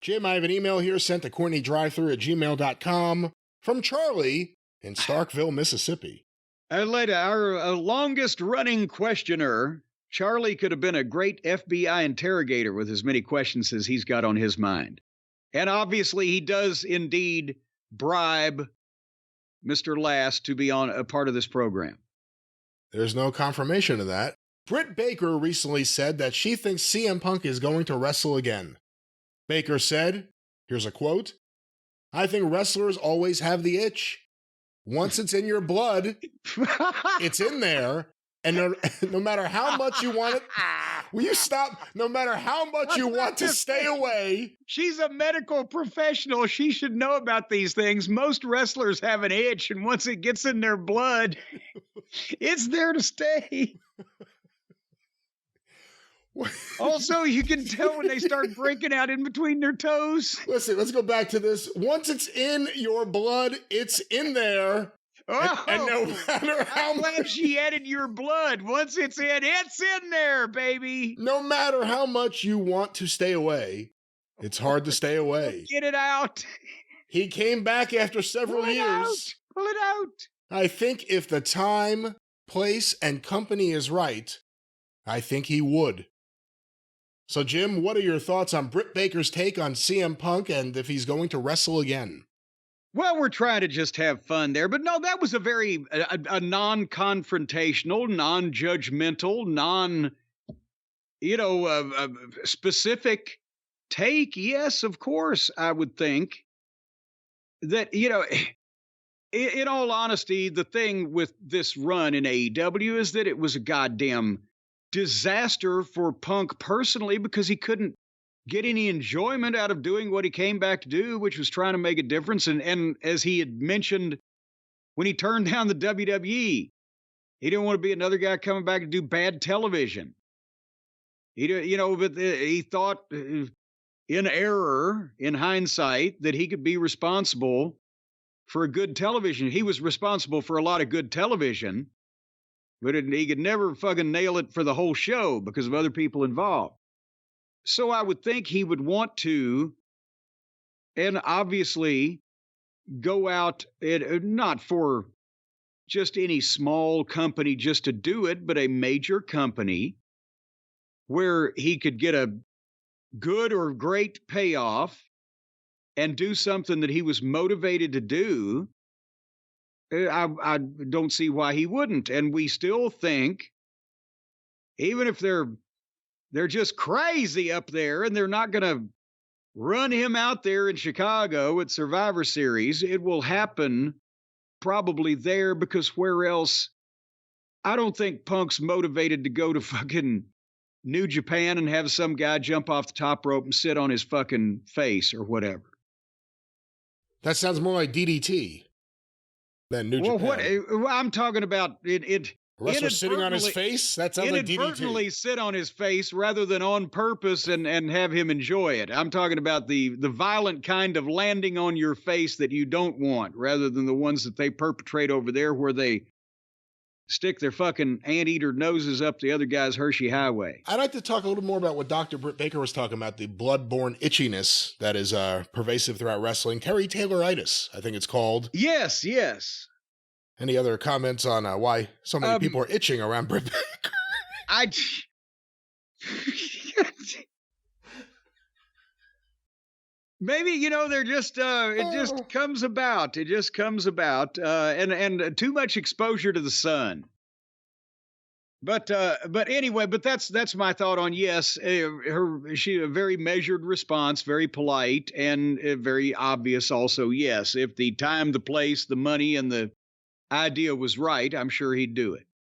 Jim, I have an email here sent to CornyDriveThru@gmail.com from Charlie in Starkville, Mississippi. Later, our longest-running questioner, Charlie could have been a great FBI interrogator with as many questions as he's got on his mind. And obviously, he does indeed bribe Mr. Last to be on a part of this program. There's no confirmation of that. Britt Baker recently said that she thinks CM Punk is going to wrestle again. Baker said, here's a quote, "I think wrestlers always have the itch. Once it's in your blood, it's in there. And no matter how much you want it, will you stop? No matter how much you want to stay away." She's a medical professional. She should know about these things. Most wrestlers have an itch, and once it gets in their blood, it's there to stay. Also, you can tell when they start breaking out in between their toes. Listen, let's go back to this. Once it's in your blood, it's in there. Oh, and no matter how much she added your blood, once it's in there, baby. No matter how much you want to stay away, it's hard to stay away. Get it out. He came back after several years. Pull it out. I think if the time, place, and company is right, I think he would. So, Jim, what are your thoughts on Britt Baker's take on CM Punk and if he's going to wrestle again? Well, we're trying to just have fun there. But no, that was a very non-confrontational, non-judgmental, specific take. Yes, of course, I would think that, in all honesty, the thing with this run in AEW is that it was a goddamn disaster for Punk personally because he couldn't get any enjoyment out of doing what he came back to do, which was trying to make a difference. And as he had mentioned when he turned down the WWE, he didn't want to be another guy coming back to do bad television. But he thought in error, in hindsight, that he could be responsible for a good television. He was responsible for a lot of good television, but he could never fucking nail it for the whole show because of other people involved. So I would think he would want to, and obviously go out, not for just any small company just to do it, but a major company where he could get a good or great payoff and do something that he was motivated to do. I don't see why he wouldn't. And we still think, even if they're just crazy up there and they're not going to run him out there in Chicago at Survivor Series, it will happen probably there, because where else? I don't think Punk's motivated to go to fucking New Japan and have some guy jump off the top rope and sit on his fucking face or whatever. That sounds more like DDT than New Japan. Well, I'm talking about it. Wrestler sitting on his face? That sounds like DDT. Inadvertently sit on his face rather than on purpose and have him enjoy it. I'm talking about the violent kind of landing on your face that you don't want, rather than the ones that they perpetrate over there where they stick their fucking anteater noses up the other guy's Hershey Highway. I'd like to talk a little more about what Dr. Britt Baker was talking about, the blood-borne itchiness that is pervasive throughout wrestling. Terry Tayloritis, I think it's called. Yes. Any other comments on why so many people are itching around Britt Baker? Maybe, they're just, it just comes about. It just comes about. And too much exposure to the sun. But anyway, that's my thought on yes. She a very measured response, very polite, and very obvious also. Yes, if the time, the place, the money, and the idea was right, I'm sure he'd do it.